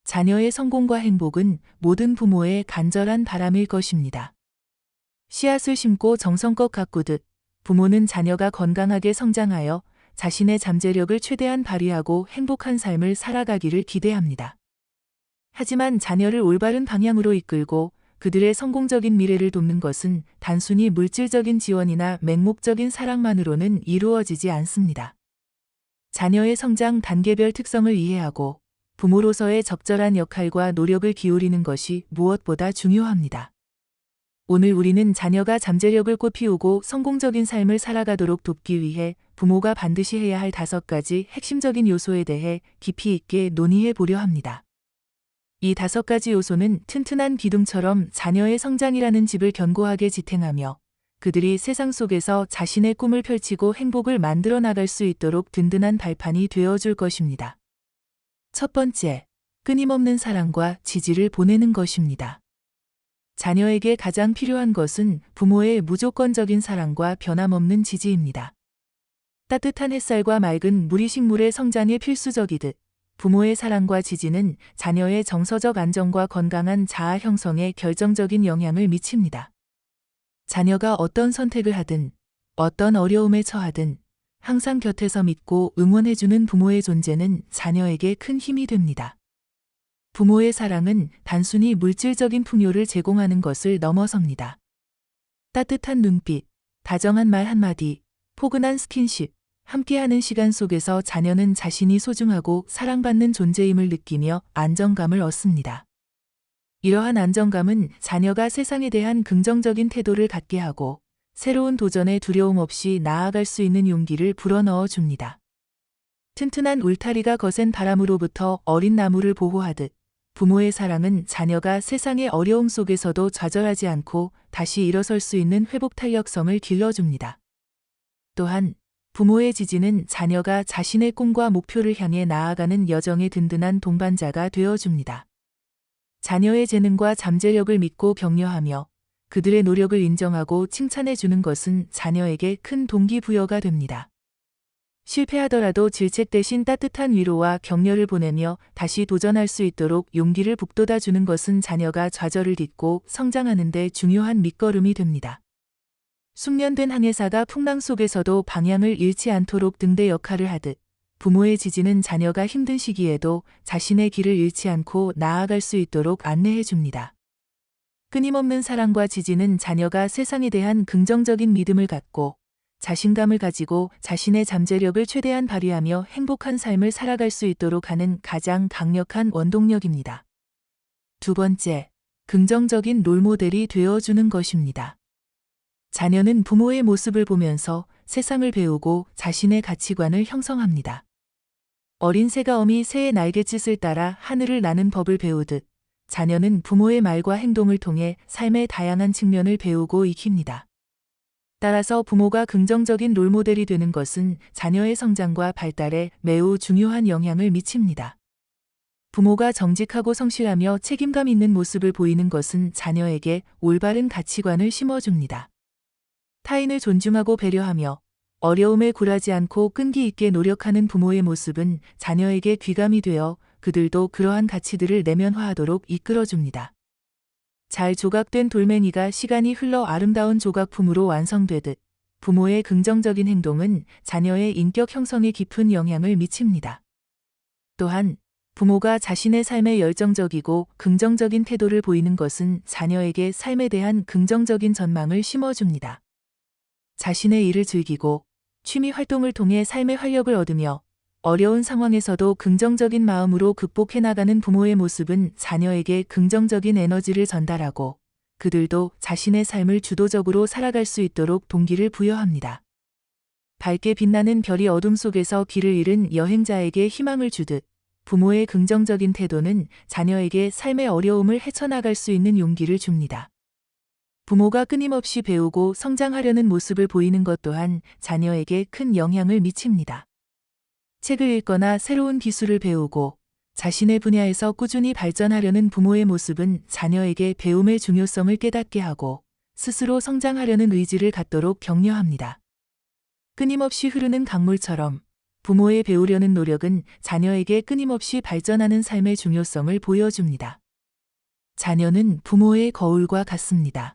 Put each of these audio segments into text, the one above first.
자녀의 성공과 행복은 모든 부모의 간절한 바람일 것입니다. 씨앗을 심고 정성껏 가꾸듯 부모는 자녀가 건강하게 성장하여 자신의 잠재력을 최대한 발휘하고 행복한 삶을 살아가기를 기대합니다. 하지만 자녀를 올바른 방향으로 이끌고 그들의 성공적인 미래를 돕는 것은 단순히 물질적인 지원이나 맹목적인 사랑만으로는 이루어지지 않습니다. 자녀의 성장 단계별 특성을 이해하고 부모로서의 적절한 역할과 노력을 기울이는 것이 무엇보다 중요합니다. 오늘 우리는 자녀가 잠재력을 꽃피우고 성공적인 삶을 살아가도록 돕기 위해 부모가 반드시 해야 할 5가지 핵심적인 요소에 대해 깊이 있게 논의해 보려 합니다. 이 5가지 요소는 튼튼한 기둥처럼 자녀의 성장이라는 집을 견고하게 지탱하며 그들이 세상 속에서 자신의 꿈을 펼치고 행복을 만들어 나갈 수 있도록 든든한 발판이 되어줄 것입니다. 첫 번째, 끊임없는 사랑과 지지를 보내는 것입니다. 자녀에게 가장 필요한 것은 부모의 무조건적인 사랑과 변함없는 지지입니다. 따뜻한 햇살과 맑은 물이 식물의 성장에 필수적이듯 부모의 사랑과 지지는 자녀의 정서적 안정과 건강한 자아 형성에 결정적인 영향을 미칩니다. 자녀가 어떤 선택을 하든, 어떤 어려움에 처하든 항상 곁에서 믿고 응원해주는 부모의 존재는 자녀에게 큰 힘이 됩니다. 부모의 사랑은 단순히 물질적인 풍요를 제공하는 것을 넘어섭니다. 따뜻한 눈빛, 다정한 말 한마디, 포근한 스킨십, 함께하는 시간 속에서 자녀는 자신이 소중하고 사랑받는 존재임을 느끼며 안정감을 얻습니다. 이러한 안정감은 자녀가 세상에 대한 긍정적인 태도를 갖게 하고 새로운 도전에 두려움 없이 나아갈 수 있는 용기를 불어넣어 줍니다. 튼튼한 울타리가 거센 바람으로부터 어린 나무를 보호하듯 부모의 사랑은 자녀가 세상의 어려움 속에서도 좌절하지 않고 다시 일어설 수 있는 회복 탄력성을 길러줍니다. 또한 부모의 지지는 자녀가 자신의 꿈과 목표를 향해 나아가는 여정의 든든한 동반자가 되어줍니다. 자녀의 재능과 잠재력을 믿고 격려하며 그들의 노력을 인정하고 칭찬해 주는 것은 자녀에게 큰 동기부여가 됩니다. 실패하더라도 질책 대신 따뜻한 위로와 격려를 보내며 다시 도전할 수 있도록 용기를 북돋아 주는 것은 자녀가 좌절을 딛고 성장하는 데 중요한 밑거름이 됩니다. 숙련된 항해사가 풍랑 속에서도 방향을 잃지 않도록 등대 역할을 하듯 부모의 지지는 자녀가 힘든 시기에도 자신의 길을 잃지 않고 나아갈 수 있도록 안내해 줍니다. 끊임없는 사랑과 지지는 자녀가 세상에 대한 긍정적인 믿음을 갖고 자신감을 가지고 자신의 잠재력을 최대한 발휘하며 행복한 삶을 살아갈 수 있도록 하는 가장 강력한 원동력입니다. 두 번째, 긍정적인 롤모델이 되어주는 것입니다. 자녀는 부모의 모습을 보면서 세상을 배우고 자신의 가치관을 형성합니다. 어린 새가 어미 새의 날갯짓을 따라 하늘을 나는 법을 배우듯 자녀는 부모의 말과 행동을 통해 삶의 다양한 측면을 배우고 익힙니다. 따라서 부모가 긍정적인 롤모델이 되는 것은 자녀의 성장과 발달에 매우 중요한 영향을 미칩니다. 부모가 정직하고 성실하며 책임감 있는 모습을 보이는 것은 자녀에게 올바른 가치관을 심어줍니다. 타인을 존중하고 배려하며 어려움에 굴하지 않고 끈기 있게 노력하는 부모의 모습은 자녀에게 귀감이 되어 그들도 그러한 가치들을 내면화하도록 이끌어줍니다. 잘 조각된 돌멩이가 시간이 흘러 아름다운 조각품으로 완성되듯 부모의 긍정적인 행동은 자녀의 인격 형성에 깊은 영향을 미칩니다. 또한 부모가 자신의 삶에 열정적이고 긍정적인 태도를 보이는 것은 자녀에게 삶에 대한 긍정적인 전망을 심어줍니다. 자신의 일을 즐기고 취미 활동을 통해 삶의 활력을 얻으며 어려운 상황에서도 긍정적인 마음으로 극복해 나가는 부모의 모습은 자녀에게 긍정적인 에너지를 전달하고 그들도 자신의 삶을 주도적으로 살아갈 수 있도록 동기를 부여합니다. 밝게 빛나는 별이 어둠 속에서 길을 잃은 여행자에게 희망을 주듯 부모의 긍정적인 태도는 자녀에게 삶의 어려움을 헤쳐나갈 수 있는 용기를 줍니다. 부모가 끊임없이 배우고 성장하려는 모습을 보이는 것 또한 자녀에게 큰 영향을 미칩니다. 책을 읽거나 새로운 기술을 배우고 자신의 분야에서 꾸준히 발전하려는 부모의 모습은 자녀에게 배움의 중요성을 깨닫게 하고 스스로 성장하려는 의지를 갖도록 격려합니다. 끊임없이 흐르는 강물처럼 부모의 배우려는 노력은 자녀에게 끊임없이 발전하는 삶의 중요성을 보여줍니다. 자녀는 부모의 거울과 같습니다.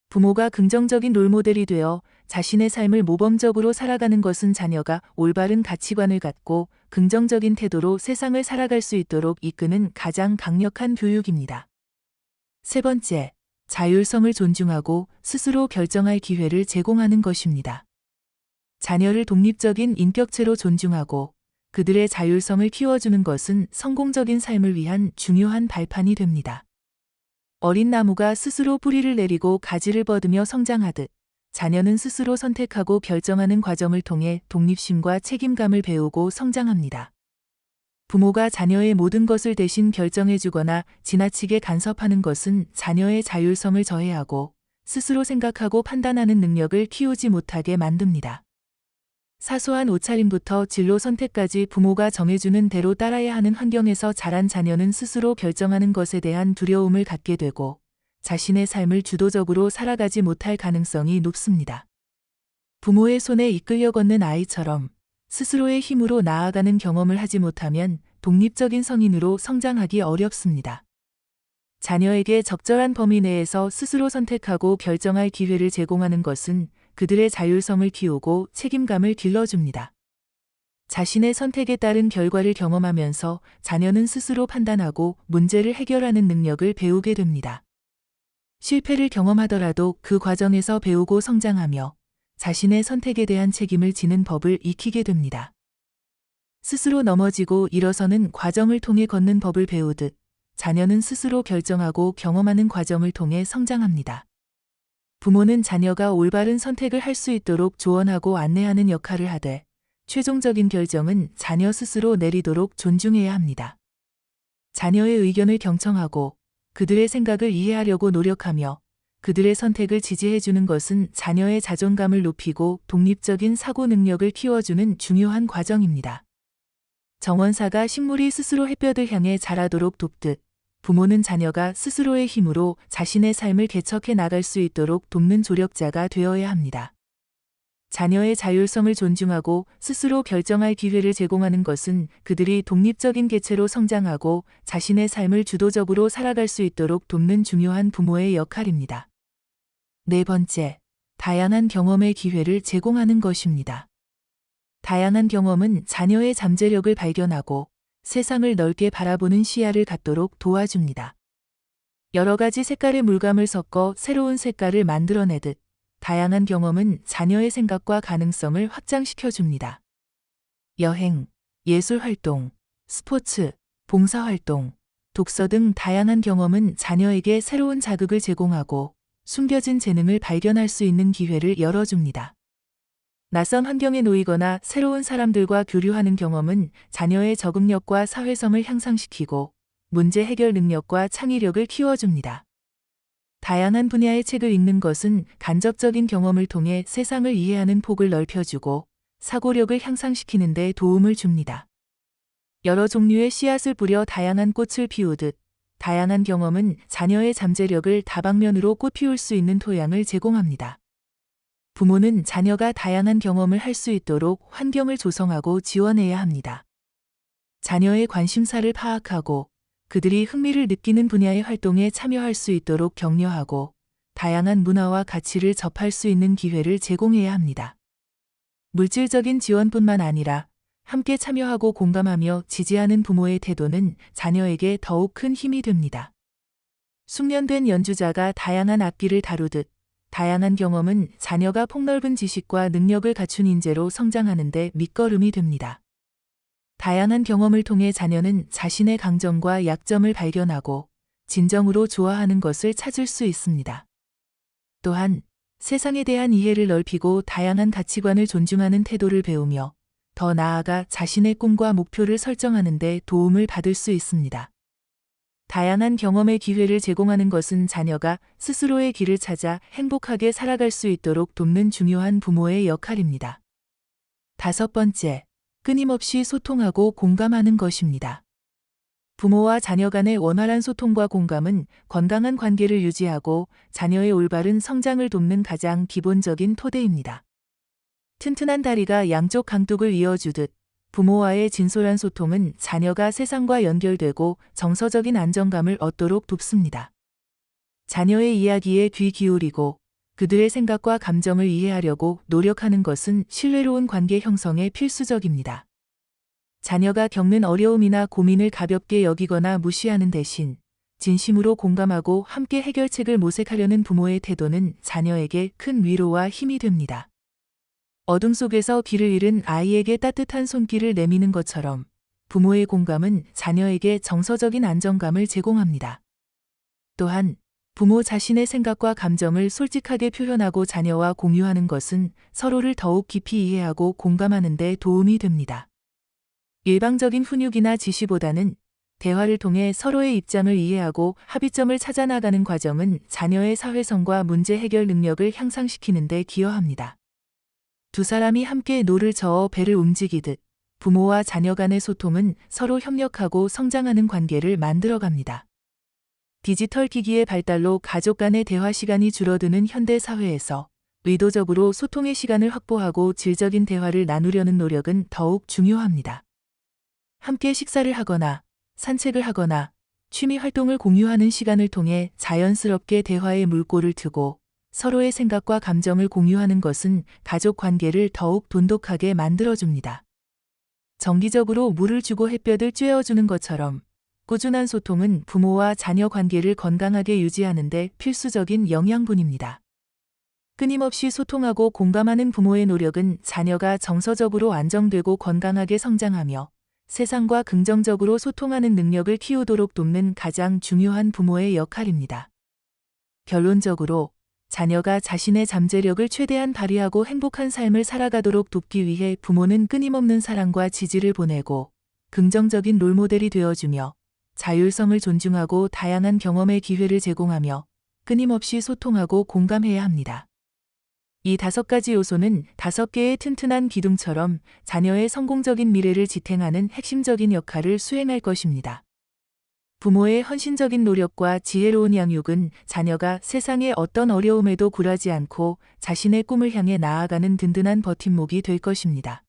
부모가 긍정적인 롤모델이 되어 자신의 삶을 모범적으로 살아가는 것은 자녀가 올바른 가치관을 갖고 긍정적인 태도로 세상을 살아갈 수 있도록 이끄는 가장 강력한 교육입니다. 세 번째, 자율성을 존중하고 스스로 결정할 기회를 제공하는 것입니다. 자녀를 독립적인 인격체로 존중하고 그들의 자율성을 키워주는 것은 성공적인 삶을 위한 중요한 발판이 됩니다. 어린 나무가 스스로 뿌리를 내리고 가지를 뻗으며 성장하듯 자녀는 스스로 선택하고 결정하는 과정을 통해 독립심과 책임감을 배우고 성장합니다. 부모가 자녀의 모든 것을 대신 결정해주거나 지나치게 간섭하는 것은 자녀의 자율성을 저해하고 스스로 생각하고 판단하는 능력을 키우지 못하게 만듭니다. 사소한 옷차림부터 진로 선택까지 부모가 정해주는 대로 따라야 하는 환경에서 자란 자녀는 스스로 결정하는 것에 대한 두려움을 갖게 되고 자신의 삶을 주도적으로 살아가지 못할 가능성이 높습니다. 부모의 손에 이끌려 걷는 아이처럼 스스로의 힘으로 나아가는 경험을 하지 못하면 독립적인 성인으로 성장하기 어렵습니다. 자녀에게 적절한 범위 내에서 스스로 선택하고 결정할 기회를 제공하는 것은 그들의 자율성을 키우고 책임감을 길러줍니다. 자신의 선택에 따른 결과를 경험하면서 자녀는 스스로 판단하고 문제를 해결하는 능력을 배우게 됩니다. 실패를 경험하더라도 그 과정에서 배우고 성장하며 자신의 선택에 대한 책임을 지는 법을 익히게 됩니다. 스스로 넘어지고 일어서는 과정을 통해 걷는 법을 배우듯 자녀는 스스로 결정하고 경험하는 과정을 통해 성장합니다. 부모는 자녀가 올바른 선택을 할 수 있도록 조언하고 안내하는 역할을 하되 최종적인 결정은 자녀 스스로 내리도록 존중해야 합니다. 자녀의 의견을 경청하고 그들의 생각을 이해하려고 노력하며 그들의 선택을 지지해주는 것은 자녀의 자존감을 높이고 독립적인 사고 능력을 키워주는 중요한 과정입니다. 정원사가 식물이 스스로 햇볕을 향해 자라도록 돕듯 부모는 자녀가 스스로의 힘으로 자신의 삶을 개척해 나갈 수 있도록 돕는 조력자가 되어야 합니다. 자녀의 자율성을 존중하고 스스로 결정할 기회를 제공하는 것은 그들이 독립적인 개체로 성장하고 자신의 삶을 주도적으로 살아갈 수 있도록 돕는 중요한 부모의 역할입니다. 네 번째, 다양한 경험의 기회를 제공하는 것입니다. 다양한 경험은 자녀의 잠재력을 발견하고 세상을 넓게 바라보는 시야를 갖도록 도와줍니다. 여러 가지 색깔의 물감을 섞어 새로운 색깔을 만들어내듯 다양한 경험은 자녀의 생각과 가능성을 확장시켜줍니다. 여행, 예술활동, 스포츠, 봉사활동, 독서 등 다양한 경험은 자녀에게 새로운 자극을 제공하고 숨겨진 재능을 발견할 수 있는 기회를 열어줍니다. 낯선 환경에 놓이거나 새로운 사람들과 교류하는 경험은 자녀의 적응력과 사회성을 향상시키고 문제 해결 능력과 창의력을 키워줍니다. 다양한 분야의 책을 읽는 것은 간접적인 경험을 통해 세상을 이해하는 폭을 넓혀주고 사고력을 향상시키는 데 도움을 줍니다. 여러 종류의 씨앗을 뿌려 다양한 꽃을 피우듯 다양한 경험은 자녀의 잠재력을 다방면으로 꽃피울 수 있는 토양을 제공합니다. 부모는 자녀가 다양한 경험을 할 수 있도록 환경을 조성하고 지원해야 합니다. 자녀의 관심사를 파악하고 그들이 흥미를 느끼는 분야의 활동에 참여할 수 있도록 격려하고 다양한 문화와 가치를 접할 수 있는 기회를 제공해야 합니다. 물질적인 지원뿐만 아니라 함께 참여하고 공감하며 지지하는 부모의 태도는 자녀에게 더욱 큰 힘이 됩니다. 숙련된 연주자가 다양한 악기를 다루듯 다양한 경험은 자녀가 폭넓은 지식과 능력을 갖춘 인재로 성장하는 데 밑거름이 됩니다. 다양한 경험을 통해 자녀는 자신의 강점과 약점을 발견하고 진정으로 좋아하는 것을 찾을 수 있습니다. 또한 세상에 대한 이해를 넓히고 다양한 가치관을 존중하는 태도를 배우며 더 나아가 자신의 꿈과 목표를 설정하는 데 도움을 받을 수 있습니다. 다양한 경험의 기회를 제공하는 것은 자녀가 스스로의 길을 찾아 행복하게 살아갈 수 있도록 돕는 중요한 부모의 역할입니다. 다섯 번째, 끊임없이 소통하고 공감하는 것입니다. 부모와 자녀 간의 원활한 소통과 공감은 건강한 관계를 유지하고 자녀의 올바른 성장을 돕는 가장 기본적인 토대입니다. 튼튼한 다리가 양쪽 강둑을 이어주듯 부모와의 진솔한 소통은 자녀가 세상과 연결되고 정서적인 안정감을 얻도록 돕습니다. 자녀의 이야기에 귀 기울이고 그들의 생각과 감정을 이해하려고 노력하는 것은 신뢰로운 관계 형성에 필수적입니다. 자녀가 겪는 어려움이나 고민을 가볍게 여기거나 무시하는 대신 진심으로 공감하고 함께 해결책을 모색하려는 부모의 태도는 자녀에게 큰 위로와 힘이 됩니다. 어둠 속에서 길을 잃은 아이에게 따뜻한 손길을 내미는 것처럼 부모의 공감은 자녀에게 정서적인 안정감을 제공합니다. 또한 부모 자신의 생각과 감정을 솔직하게 표현하고 자녀와 공유하는 것은 서로를 더욱 깊이 이해하고 공감하는 데 도움이 됩니다. 일방적인 훈육이나 지시보다는 대화를 통해 서로의 입장을 이해하고 합의점을 찾아 나가는 과정은 자녀의 사회성과 문제 해결 능력을 향상시키는 데 기여합니다. 두 사람이 함께 노를 저어 배를 움직이듯 부모와 자녀 간의 소통은 서로 협력하고 성장하는 관계를 만들어갑니다. 디지털 기기의 발달로 가족 간의 대화 시간이 줄어드는 현대 사회에서 의도적으로 소통의 시간을 확보하고 질적인 대화를 나누려는 노력은 더욱 중요합니다. 함께 식사를 하거나 산책을 하거나 취미 활동을 공유하는 시간을 통해 자연스럽게 대화의 물꼬를 트고 서로의 생각과 감정을 공유하는 것은 가족 관계를 더욱 돈독하게 만들어줍니다. 정기적으로 물을 주고 햇볕을 쬐어주는 것처럼 꾸준한 소통은 부모와 자녀 관계를 건강하게 유지하는 데 필수적인 영양분입니다. 끊임없이 소통하고 공감하는 부모의 노력은 자녀가 정서적으로 안정되고 건강하게 성장하며 세상과 긍정적으로 소통하는 능력을 키우도록 돕는 가장 중요한 부모의 역할입니다. 결론적으로 자녀가 자신의 잠재력을 최대한 발휘하고 행복한 삶을 살아가도록 돕기 위해 부모는 끊임없는 사랑과 지지를 보내고 긍정적인 롤모델이 되어주며 자율성을 존중하고 다양한 경험의 기회를 제공하며 끊임없이 소통하고 공감해야 합니다. 이 5가지 요소는 5개의 튼튼한 기둥처럼 자녀의 성공적인 미래를 지탱하는 핵심적인 역할을 수행할 것입니다. 부모의 헌신적인 노력과 지혜로운 양육은 자녀가 세상의 어떤 어려움에도 굴하지 않고 자신의 꿈을 향해 나아가는 든든한 버팀목이 될 것입니다.